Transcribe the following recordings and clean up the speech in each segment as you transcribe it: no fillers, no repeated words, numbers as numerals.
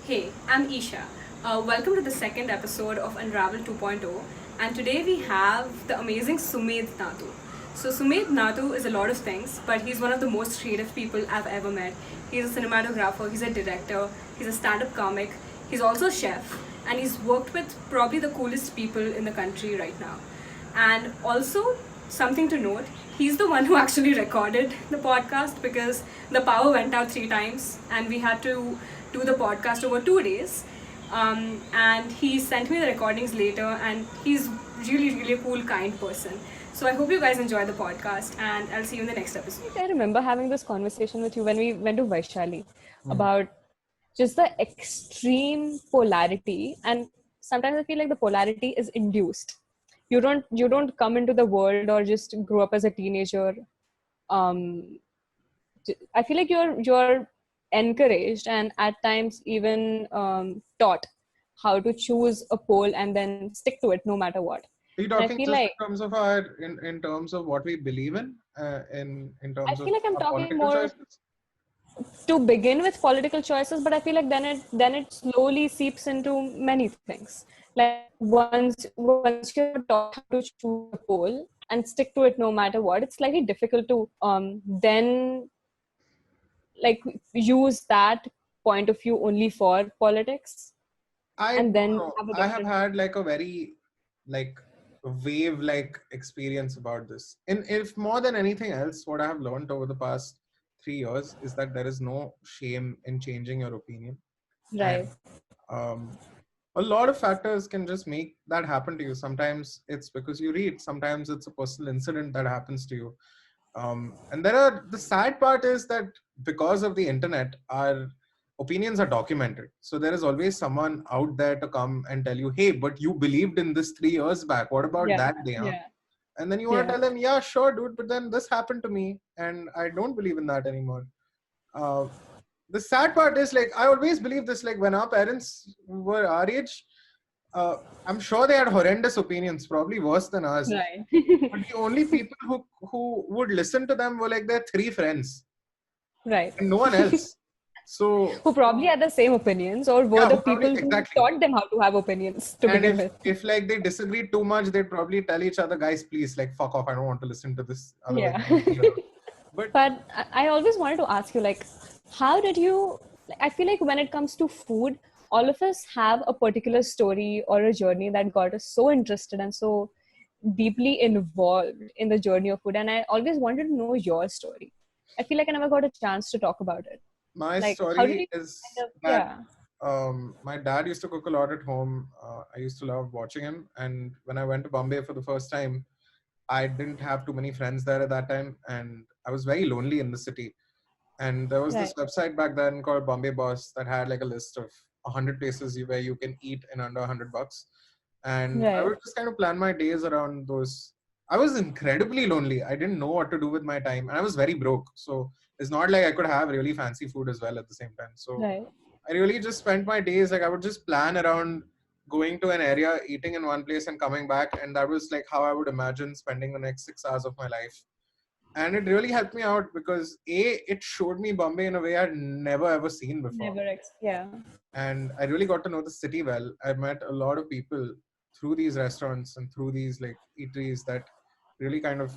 Hey, I'm Isha. Welcome to the second episode of Unravel 2.0, and today we have the amazing Sumedh Natu. So, Sumedh Natu is a lot of things, but he's one of the most creative people I've ever met. He's a cinematographer, he's a director, he's a stand up comic, he's also a chef, and he's worked with probably the coolest people in the country right now. And also, something to note, he's the one who actually recorded the podcast because the power went out 3 times and we had to do the podcast over 2 days. And he sent me the recordings later, and he's really a cool, kind person. So I hope you guys enjoy the podcast, and I'll see you in the next episode. I remember having this conversation with you when we went to Vaishali about just the extreme polarity, and sometimes I feel like the polarity is induced. You don't come into the world or just grow up as a teenager. um I feel like you're encouraged and at times even taught how to choose a pole and then stick to it no matter what. Are you And I talking feel just like in terms of our in terms of what we believe in I terms of feel like I'm our talking political more choices? to begin with political choices, but I feel like then it slowly seeps into many things. Like once you're taught how to choose a pole and stick to it no matter what, it's slightly difficult to then like use that point of view only for politics I and don't then know. have a I have different. had like a very like wave like experience about this. And if more than anything else, what I have learned over the past 3 years is that there is no shame in changing your opinion. And Right. um, a lot of factors can just make that happen to you. Sometimes it's because you read, sometimes it's a personal incident that happens to you. And the sad part is that because of the internet, our opinions are documented. So there is always someone out there to come and tell you, hey, but you believed in this 3 years back. What about Yeah. that day? Huh? Yeah. And then you want to Yeah. tell them, yeah, sure, dude, but then this happened to me and I don't believe in that anymore. Uh, the sad part is like, I always believe this, like when our parents were our age, uh, I'm sure they had horrendous opinions, probably worse than ours. Right. But the only people who would listen to them were like their three friends Right. and no one else. So Who probably had the same opinions or were yeah, the who probably people who exactly. taught them how to have opinions to And begin if with. if like they disagreed too much, they'd probably tell each other, guys, please like fuck off. I don't want to listen to this. Otherwise, Yeah. I'll leave you alone. But But I always wanted to ask you, like, how did you? Like, I feel like when it comes to food, all of us have a particular story or a journey that got us so interested and so deeply involved in the journey of food. And I always wanted to know your story. I feel like I never got a chance to talk about it. my Like, how did story you is kind of? that Yeah. my dad used to cook a lot at home. I used to love watching him. And when I went to Bombay for the first time, I didn't have too many friends there at that time, and I was very lonely in the city. And there was this Right. website back then called Bombay Boss that had like a list of 100 places where you can eat in under $100. And I Right. would just kind of plan my days around those. I was incredibly lonely. I didn't know what to do with my time, and I was very broke. So it's not like I could have really fancy food as well at the same time. So Right. I really just spent my days like I would just plan around going to an area, eating in one place, and coming back. And that was like how I would imagine spending the next 6 hours of my life. And it really helped me out because it showed me Bombay in a way I'd never ever seen before. Yeah. And I really got to know the city well. I met a lot of people through these restaurants and through these like eateries that really kind of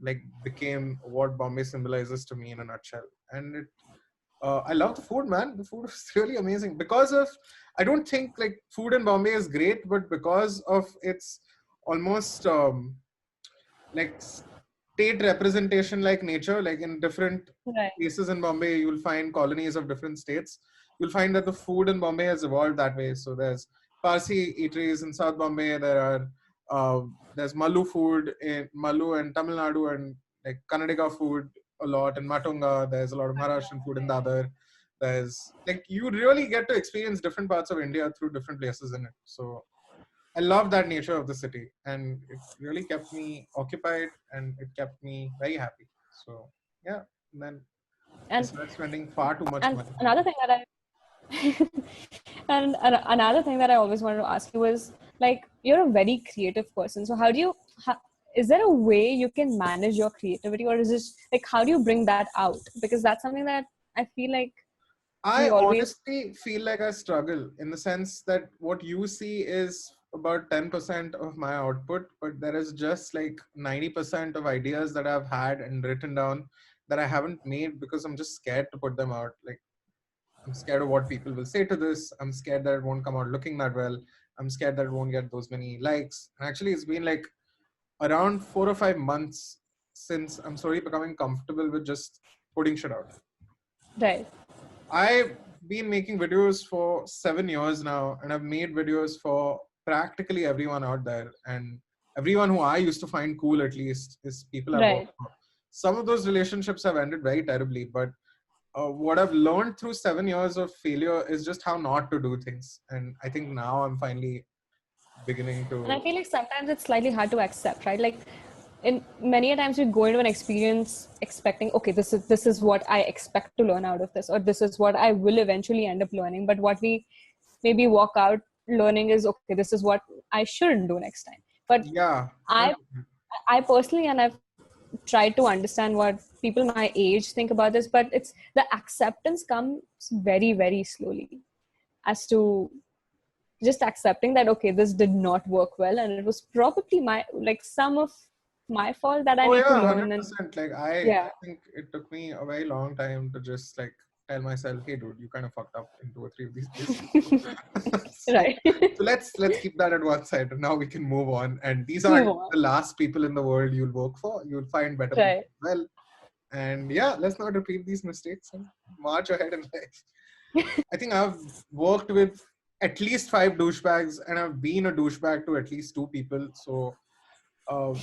like became what Bombay symbolizes to me in a nutshell. And I love the food, man. The food is really amazing because of, I don't think like food in Bombay is great, but because of its almost like state representation like nature, like in different Right. places in Bombay, you'll find colonies of different states. You'll find that the food in Bombay has evolved that way. So there's Parsi eateries in South Bombay. There's Malu food in Malu and Tamil Nadu, and like Kannadiga food a lot in Matunga. There's a lot of Maharashtrian food in Dadar. There's like you really get to experience different parts of India through different places in it. So I love that nature of the city, and it really kept me occupied, and it kept me very happy. So yeah, and then I And started spending far too much and money. another thing that I another thing that I always wanted to ask you is, like, you're a very creative person. So is there a way you can manage your creativity, or is it like how do you bring that out? Because that's something that I feel like I We always honestly feel like I struggle in the sense that what you see is about 10% of my output, but there is just like 90% of ideas that I've had and written down that I haven't made because I'm just scared to put them out. Like, I'm scared of what people will say to this. I'm scared that it won't come out looking that well. I'm scared that it won't get those many likes. And actually, it's been like around 4 or 5 months since I'm slowly becoming comfortable with just putting shit out. right, I've been making videos for 7 years now, and I've made videos for practically everyone out there. And everyone who I used to find cool, at least, is people I've right. worked for. Some of those relationships have ended very terribly, but what I've learned through 7 years of failure is just how not to do things. And I think now I'm finally beginning And I to. feel like sometimes it's slightly hard to accept, right? Like in many a times we go into an experience expecting, okay, this is what I expect to learn out of this, or this is what I will eventually end up learning. But what we maybe walk out learning is, okay, this is what I shouldn't do next time. But Yeah. I 100%. I personally, and I've tried to understand what people my age think about this, but it's the acceptance comes very, very slowly as to just accepting that, okay, this did not work well, and it was probably my, like, some of my fault that I Oh need to yeah, learn. And 100%. Like I yeah, think it took me a very long time to just like tell myself, hey dude, you kind of fucked up in 2 or 3 of these places. so right. so let's keep that at one side and now we can move on. And these Move aren't on. the last people in the world you'll work for. You'll find better people Right. as well. And yeah, let's not repeat these mistakes and march ahead in life. I think I've worked with at least 5 douchebags and I've been a douchebag to at least 2 people. So uh,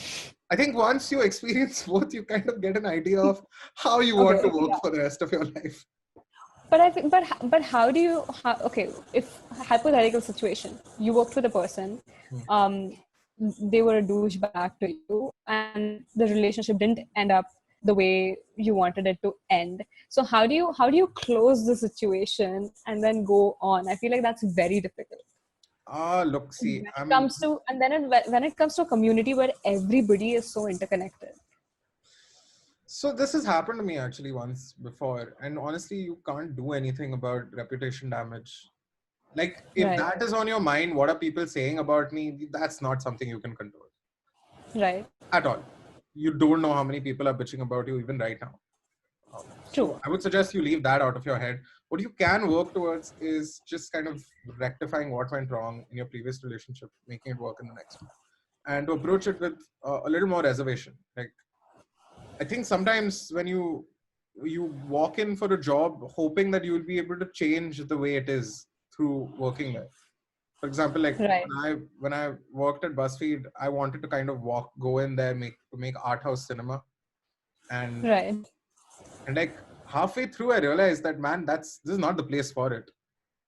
I think once you experience both, you kind of get an idea of how you want to Okay. work Yeah. for the rest of your life. But I think, but how do you? Okay, if hypothetical situation, you worked with a person, Hmm. um, they were a douchebag to you, and the relationship didn't end up the way you wanted it to end. So how do you close the situation and then go on? I feel like that's very difficult. Look, see, When it comes to, and then when it comes to a community where everybody is so interconnected. so this has happened to me actually once before, and honestly, you can't do anything about reputation damage. Like, if Right. that is on your mind, what are people saying about me? That's not something you can control Right. at all. You don't know how many people are bitching about you even right now. True. So I would suggest you leave that out of your head. What you can work towards is just kind of rectifying what went wrong in your previous relationship, making it work in the next one, and to approach it with a little more reservation. Like, I think sometimes when you walk in for a job hoping that you will be able to change the way it is through working there. For example, like Right. when I worked at BuzzFeed, I wanted to kind of go in there, make art house cinema, and Right. and like halfway through, I realized that man, this is not the place for it.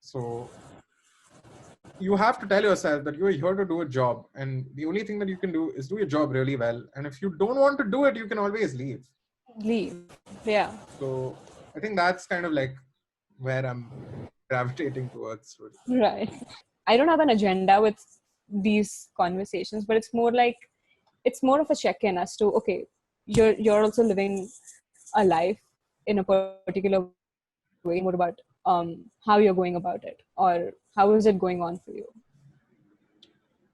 So you have to tell yourself that you are here to do a job, and the only thing that you can do is do your job really well. And if you don't want to do it, you can always leave. Leave. Yeah. So I think that's kind of like where I'm gravitating towards. Right. I don't have an agenda with these conversations, but it's more of a check-in as to, okay, you're also living a life in a particular way. It's more about how you're going about it, or how is it going on for you.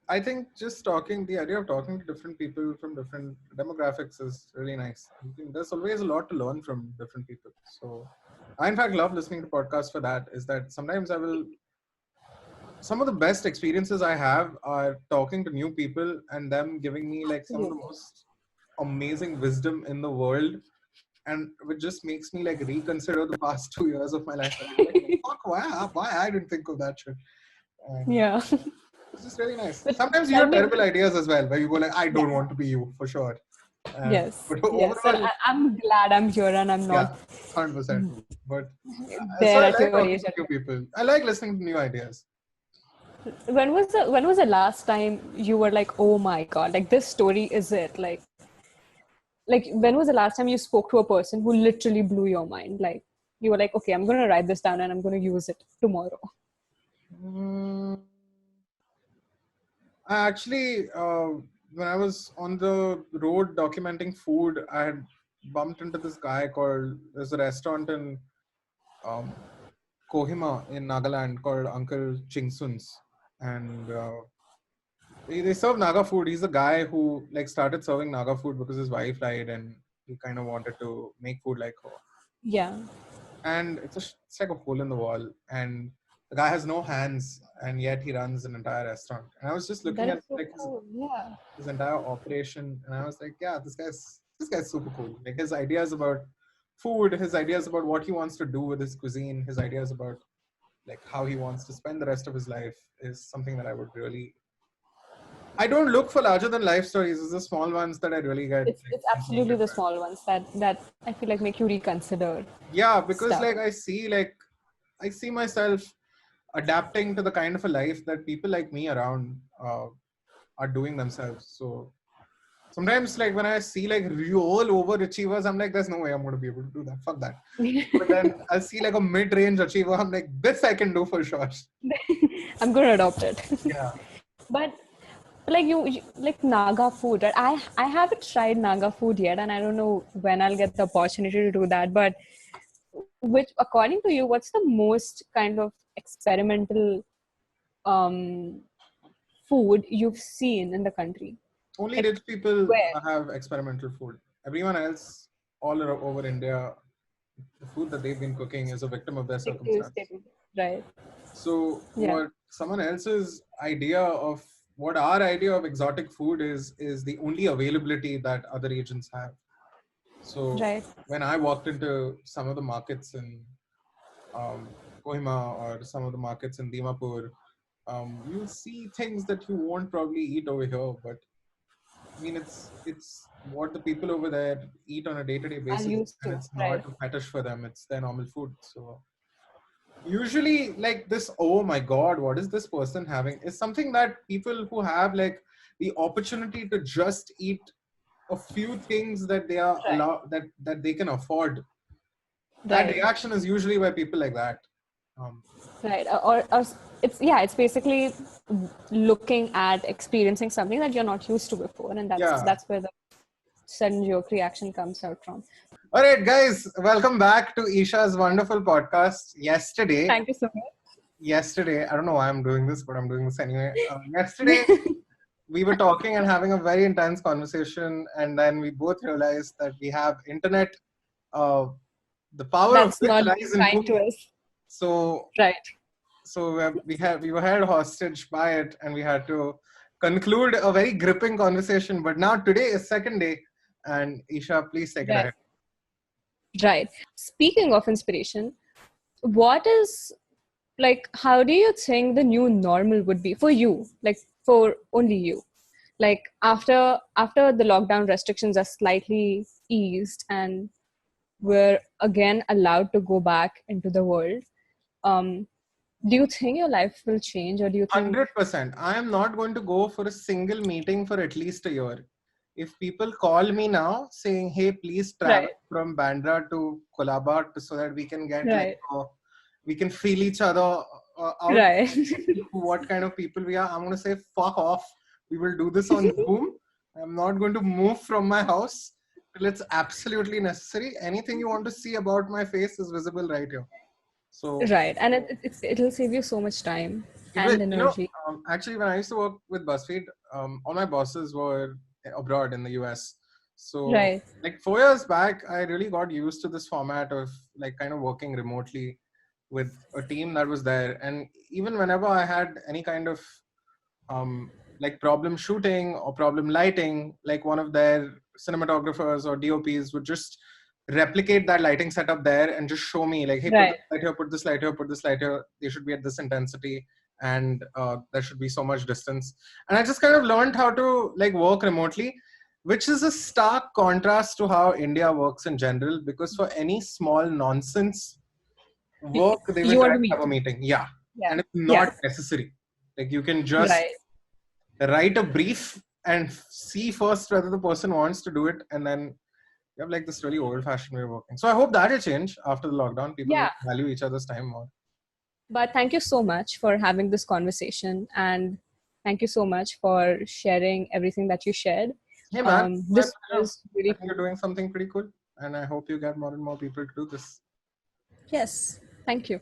I think just the idea of talking to different people from different demographics is really nice. I think there's always a lot to learn from different people. So I, in fact, love listening to podcasts for that. Is that sometimes some of the best experiences I have are talking to new people and them giving me like some of the Absolutely. most amazing wisdom in the world. And it just makes me like reconsider the past 2 years of my life and be like, fuck, why I didn't think of that shit. And Yeah. it's just really nice. But Sometimes you tell have me, terrible ideas as well, where you go like, I yeah, don't want to be you for sure. yes, But yes. And overall, I'm glad I'm here and I'm yeah, not 100%. But so there I at like your talking age. to new people. I like listening to new ideas. When was the last time you were like, oh my god, like this story is it? Like when was the last time you spoke to a person who literally blew your mind? Like you were like, okay, I'm gonna write this down and I'm gonna use it tomorrow. Mm, I actually, when I was on the road documenting food, I had bumped into this guy called, there's a restaurant in, um, Kohima in Nagaland called Uncle Chingsun's, and they serve Naga food. He's the guy who like started serving Naga food because his wife died, and he kind of wanted to make food like her. Yeah. And it's like a hole in the wall, and the guy has no hands, and yet he runs an entire restaurant. And I was just looking That at is so like cool. Yeah. his entire operation, and I was like, yeah, this guy's super cool. Like his ideas about food, his ideas about what he wants to do with his cuisine, his ideas about like how he wants to spend the rest of his life is something that I would really. I don't look for larger than life stories. It's the small ones that I really get like, It's absolutely fascinated the by. small ones that I feel like make you reconsider Yeah, because stuff. I see myself adapting to the kind of a life that people like me around are doing themselves. So sometimes, like when I see like real overachievers, I'm like, there's no way I'm going to be able to do that. Fuck that. But then I see like a mid-range achiever, I'm like, this I can do for sure. I'm going to adopt it. Yeah. But like you like Naga food, right? I haven't tried Naga food yet, and I don't know when I'll get the opportunity to do that. But which, according to you, what's the most kind of experimental um, food you've seen in the country? Only Like rich people where? have experimental food. Everyone else, over India, the food that they've been cooking is a victim of their Stick to circumstance. stable. Right. So Yeah. what someone else's idea of what our idea of exotic food is the only availability that other regions have. So Right. when I walked into some of the markets in Kohima or some of the markets in Dimapur, you'll see things that you won't probably eat over here. But I mean, it's what the people over there eat on a day-to-day Are basis, used and to. it's not Right. a fetish for them. It's their normal food. So usually like this, oh my god, what is this person having, is something that people who have like the opportunity to just eat a few things that they are Right. allowed that they can afford, that Right. reaction is usually by people like that. um, Right. Or it's basically looking at experiencing something that you're not used to before, and yeah. that's where the sudden joke reaction comes out from. All right, guys, welcome back to Isha's wonderful podcast. Thank you so Yesterday, I don't know why I'm doing this, but I'm doing this anyway. Yesterday much. we were talking and having a very intense conversation, and then we both realized that we have internet, uh, the power of That's which not lies being in kind to Pune. us. So, Right. we were held hostage by it, and we had to conclude a very gripping conversation. But now today is second day, and Isha, please take it Right. ahead. Right. Speaking of inspiration, what is like how do you think the new normal would be for you? Like for only you. Like after the lockdown restrictions are slightly eased and we're again allowed to go back into the world. Um, do you think your life will change, or do you think 100%. I am not going to go for a single meeting for at least a year. If people call me now saying, "Hey, please travel right, from Bandra to Colaba so that we can get like right, we can feel each other out, right, what kind of people we are," I'm going to say, "Fuck off. We will do this on Zoom. I'm not going to move from my house till it's absolutely necessary. Anything you want to see about my face is visible right here." So right, and it'll save you so much time it will, and energy. actually, when I used to work with BuzzFeed, all my bosses were abroad in the US. So, Right, like 4 years back, I really got used to this format of like kind of working remotely with a team that was there. And even whenever I had any kind of like problem shooting or problem lighting, like one of their cinematographers or DOPs would just replicate that lighting setup there and just show me like, hey, put this right, light here, put this light here, put this light here. They should be at this intensity, and there should be so much distance. And I just kind of learned how to like work remotely, which is a stark contrast to how India works in general. Because for any small nonsense work, they will you try want to to have meet. a meeting. Yeah, Yeah, and it's not yeah, necessary. Like you can just right. write a brief and see first whether the person wants to do it, and then you have like this really old-fashioned way of working. So I hope that will change after the lockdown. People Yeah, will value each other's time more. but thank you so much for having this conversation, and thank you so much for sharing everything that you shared. Hey man, my This pleasure. was I really think you're cool. doing something pretty cool, and I hope you get more and more people to do this. Yes, thank you.